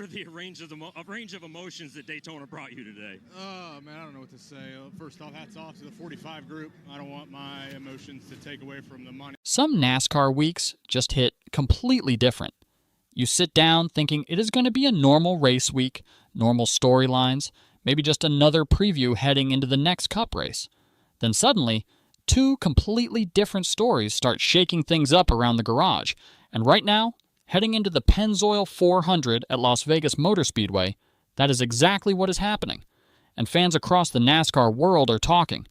the range of emotions that Daytona brought you today? Oh, man, I don't know what to say. First off, hats off to the 45 group. I don't want my emotions to take away from the money. Some NASCAR weeks just hit completely different. You sit down thinking it is going to be a normal race week, normal storylines, maybe just another preview heading into the next Cup race. Then suddenly, two completely different stories start shaking things up around the garage. And right now, heading into the Pennzoil 400 at Las Vegas Motor Speedway, that is exactly what is happening. And fans across the NASCAR world are talking.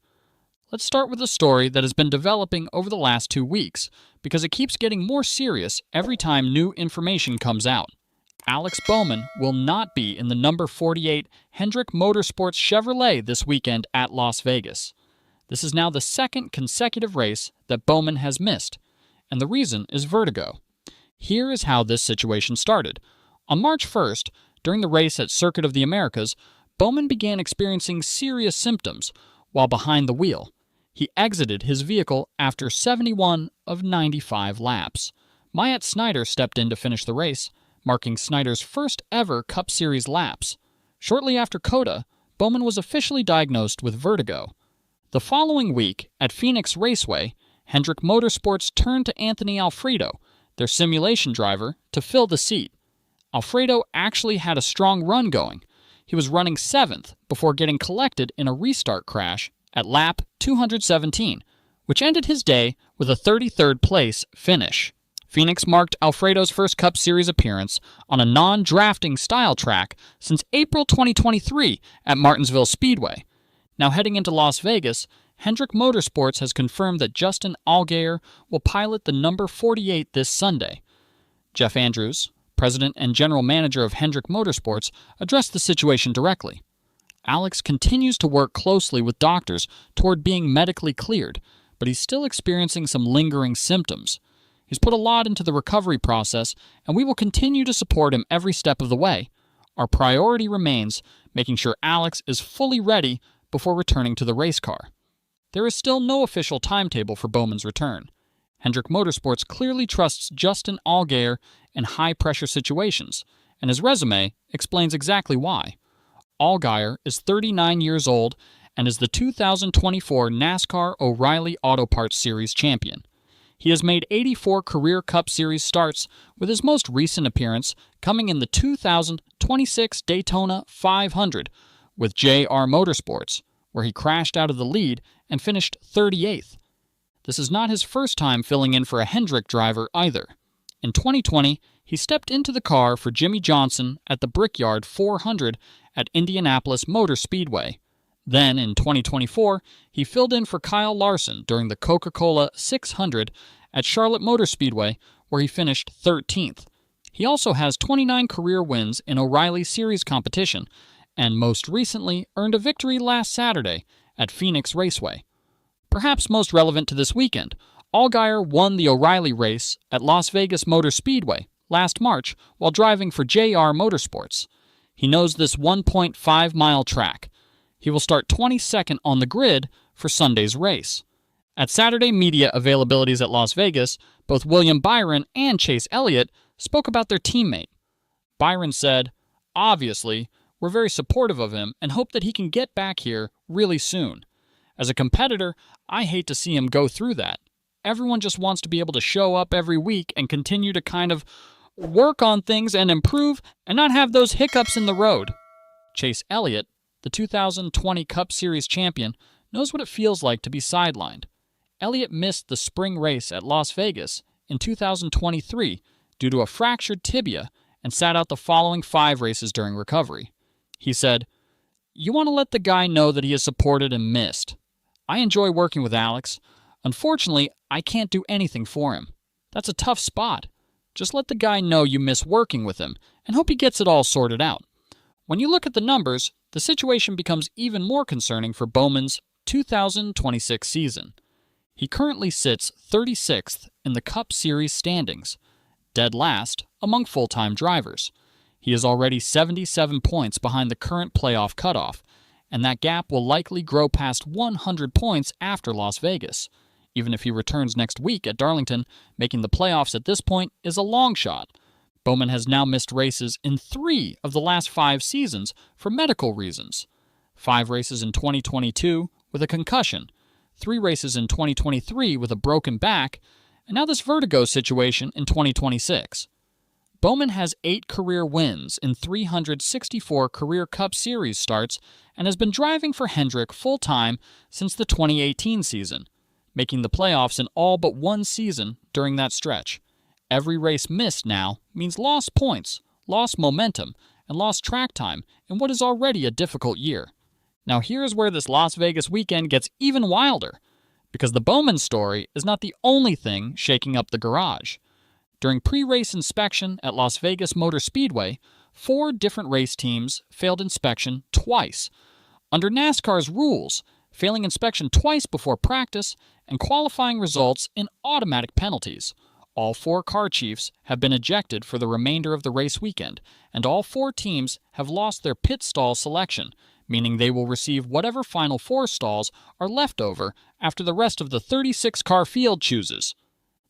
Let's start with a story that has been developing over the last 2 weeks, because it keeps getting more serious every time new information comes out. Alex Bowman will not be in the number 48 Hendrick Motorsports Chevrolet this weekend at Las Vegas. This is now the second consecutive race that Bowman has missed, and the reason is vertigo. Here is how this situation started. On March 1st, during the race at Circuit of the Americas, Bowman began experiencing serious symptoms while behind the wheel. He exited his vehicle after 71 of 95 laps. Myatt Snider stepped in to finish the race, marking Snider's first ever Cup Series laps. Shortly after COTA, Bowman was officially diagnosed with vertigo. The following week, at Phoenix Raceway, Hendrick Motorsports turned to Anthony Alfredo, their simulation driver, to fill the seat. Alfredo actually had a strong run going. He was running 7th before getting collected in a restart crash at lap 217, which ended his day with a 33rd place finish. Phoenix marked Alfredo's first Cup Series appearance on a non-drafting style track since April 2023 at Martinsville Speedway. Now heading into Las Vegas, Hendrick Motorsports has confirmed that Justin Allgaier will pilot the number 48 this Sunday. Jeff Andrews, president and general manager of Hendrick Motorsports, addressed the situation directly. Alex continues to work closely with doctors toward being medically cleared, but he's still experiencing some lingering symptoms. He's put a lot into the recovery process, and we will continue to support him every step of the way. Our priority remains making sure Alex is fully ready before returning to the race car. There is still no official timetable for Bowman's return. Hendrick Motorsports clearly trusts Justin Allgaier in high-pressure situations, and his resume explains exactly why. Allgaier is 39 years old and is the 2024 NASCAR O'Reilly Auto Parts Series champion. He has made 84 career Cup Series starts, with his most recent appearance coming in the 2026 Daytona 500 with JR Motorsports, where he crashed out of the lead and finished 38th. This is not his first time filling in for a Hendrick driver either. In 2020, he stepped into the car for Jimmy Johnson at the Brickyard 400 at Indianapolis Motor Speedway. Then, in 2024, he filled in for Kyle Larson during the Coca-Cola 600 at Charlotte Motor Speedway, where he finished 13th. He also has 29 career wins in O'Reilly Series competition, and most recently earned a victory last Saturday at Phoenix Raceway. Perhaps most relevant to this weekend, Allgaier won the O'Reilly race at Las Vegas Motor Speedway last March while driving for JR Motorsports. He knows this 1.5-mile track. He will start 22nd on the grid for Sunday's race. At Saturday media availabilities at Las Vegas, both William Byron and Chase Elliott spoke about their teammate. Byron said, "Obviously, we're very supportive of him and hope that he can get back here really soon. As a competitor, I hate to see him go through that. Everyone just wants to be able to show up every week and continue to kind of work on things and improve and not have those hiccups in the road." Chase Elliott, the 2020 Cup Series champion, knows what it feels like to be sidelined. Elliott missed the spring race at Las Vegas in 2023 due to a fractured tibia and sat out the following 5 races during recovery. He said, "You want to let the guy know that he is supported and missed. I enjoy working with Alex. Unfortunately, I can't do anything for him. That's a tough spot. Just let the guy know you miss working with him and hope he gets it all sorted out." When you look at the numbers, the situation becomes even more concerning for Bowman's 2026 season. He currently sits 36th in the Cup Series standings, dead last among full-time drivers. He is already 77 points behind the current playoff cutoff, and that gap will likely grow past 100 points after Las Vegas. Even if he returns next week at Darlington, making the playoffs at this point is a long shot. Bowman has now missed races in 3 of the last 5 seasons for medical reasons. 5 races in 2022 with a concussion, 3 races in 2023 with a broken back, and now this vertigo situation in 2026. Bowman has 8 career wins in 364 career Cup Series starts and has been driving for Hendrick full-time since the 2018 season, making the playoffs in all but 1 season during that stretch. Every race missed now means lost points, lost momentum, and lost track time in what is already a difficult year. Now here's where this Las Vegas weekend gets even wilder, because the Bowman story is not the only thing shaking up the garage. During pre-race inspection at Las Vegas Motor Speedway, 4 different race teams failed inspection twice. Under NASCAR's rules, failing inspection twice before practice and qualifying results in automatic penalties. All 4 car chiefs have been ejected for the remainder of the race weekend, and all 4 teams have lost their pit stall selection, meaning they will receive whatever final 4 stalls are left over after the rest of the 36-car field chooses.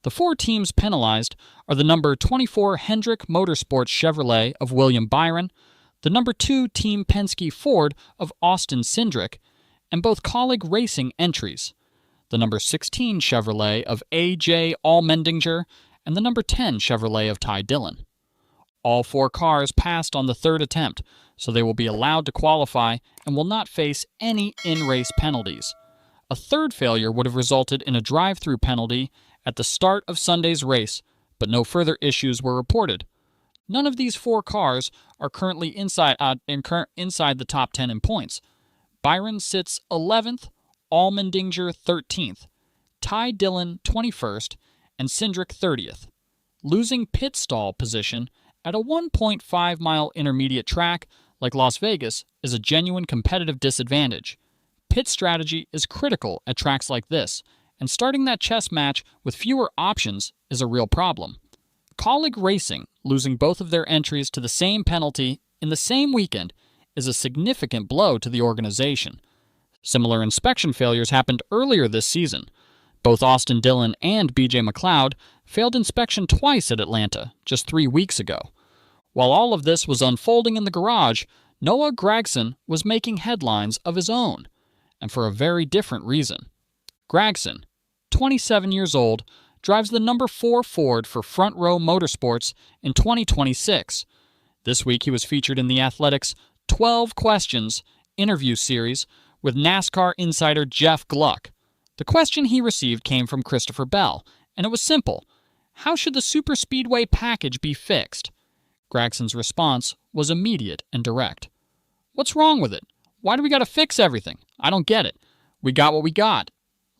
The 4 teams penalized are the number 24 Hendrick Motorsports Chevrolet of William Byron, the number 2 Team Penske Ford of Austin Cindric, and both Kaulig Racing entries, the number 16 Chevrolet of A.J. Allmendinger, and the number 10 Chevrolet of Ty Dillon. All 4 cars passed on the 3rd attempt, so they will be allowed to qualify and will not face any in-race penalties. A 3rd failure would have resulted in a drive-through penalty at the start of Sunday's race, but no further issues were reported. None of these 4 cars are currently inside the top 10 in points. Byron sits 11th, Allmendinger 13th, Ty Dillon 21st, and Cindric 30th. Losing pit stall position at a 1.5-mile intermediate track like Las Vegas is a genuine competitive disadvantage. Pit strategy is critical at tracks like this, and starting that chess match with fewer options is a real problem. Kaulig Racing losing both of their entries to the same penalty in the same weekend is a significant blow to the organization. Similar inspection failures happened earlier this season. Both Austin Dillon and B.J. McLeod failed inspection twice at Atlanta just 3 weeks ago. While all of this was unfolding in the garage, Noah Gragson was making headlines of his own, and for a very different reason. Gragson, 27 years old, drives the number 4 Ford for Front Row Motorsports in 2026. This week he was featured in The Athletic's 12 Questions interview series with NASCAR insider Jeff Gluck. The question he received came from Christopher Bell, and it was simple. How should the Super Speedway package be fixed? Gragson's response was immediate and direct. What's wrong with it? Why do we got to fix everything? I don't get it. We got what we got.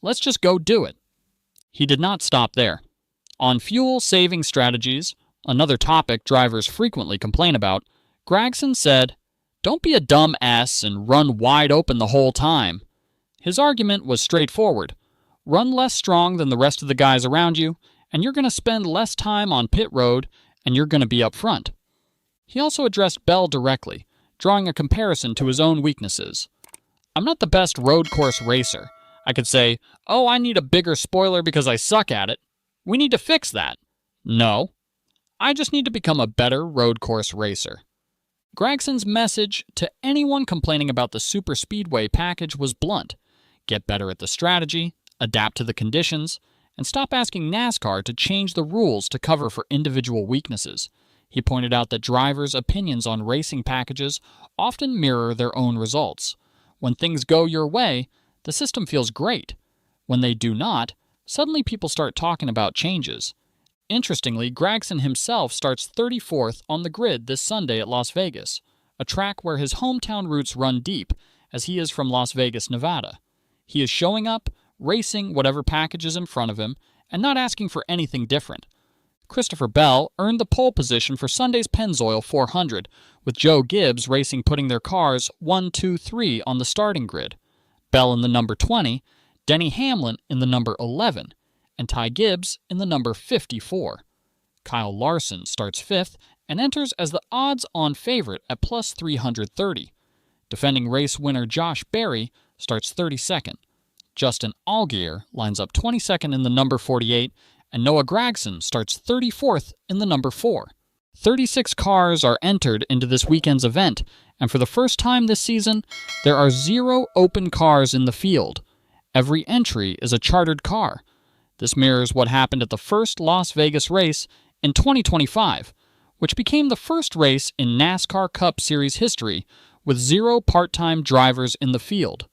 Let's just go do it. He did not stop there. On fuel-saving strategies, another topic drivers frequently complain about, Gragson said, "Don't be a dumb ass and run wide open the whole time." His argument was straightforward. Run less strong than the rest of the guys around you, and you're going to spend less time on pit road, and you're going to be up front. He also addressed Bell directly, drawing a comparison to his own weaknesses. I'm not the best road course racer. I could say, oh, I need a bigger spoiler because I suck at it. We need to fix that. No. I just need to become a better road course racer. Gragson's message to anyone complaining about the Super Speedway package was blunt. Get better at the strategy, adapt to the conditions, and stop asking NASCAR to change the rules to cover for individual weaknesses. He pointed out that drivers' opinions on racing packages often mirror their own results. When things go your way, the system feels great. When they do not, suddenly people start talking about changes. Interestingly, Gragson himself starts 34th on the grid this Sunday at Las Vegas, a track where his hometown roots run deep, as he is from Las Vegas, Nevada. He is showing up, racing whatever package is in front of him, and not asking for anything different. Christopher Bell earned the pole position for Sunday's Pennzoil 400, with Joe Gibbs Racing putting their cars 1, 2, 3 on the starting grid. Bell in the number 20, Denny Hamlin in the number 11, and Ty Gibbs in the number 54. Kyle Larson starts 5th and enters as the odds-on favorite at plus 330. Defending race winner Josh Berry starts 32nd. Justin Allgaier lines up 22nd in the number 48, and Noah Gragson starts 34th in the number 4. 36 cars are entered into this weekend's event, and for the first time this season, there are 0 open cars in the field. Every entry is a chartered car. This mirrors what happened at the first Las Vegas race in 2025, which became the first race in NASCAR Cup Series history with 0 part-time drivers in the field.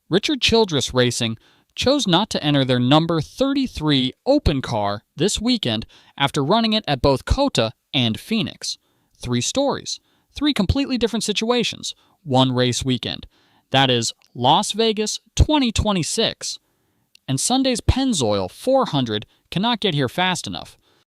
Richard Childress Racing chose not to enter their number 33 open car this weekend after running it at both COTA and Phoenix. 3 stories, 3 completely different situations, 1 race weekend. That is Las Vegas 2026. And Sunday's Pennzoil 400 cannot get here fast enough.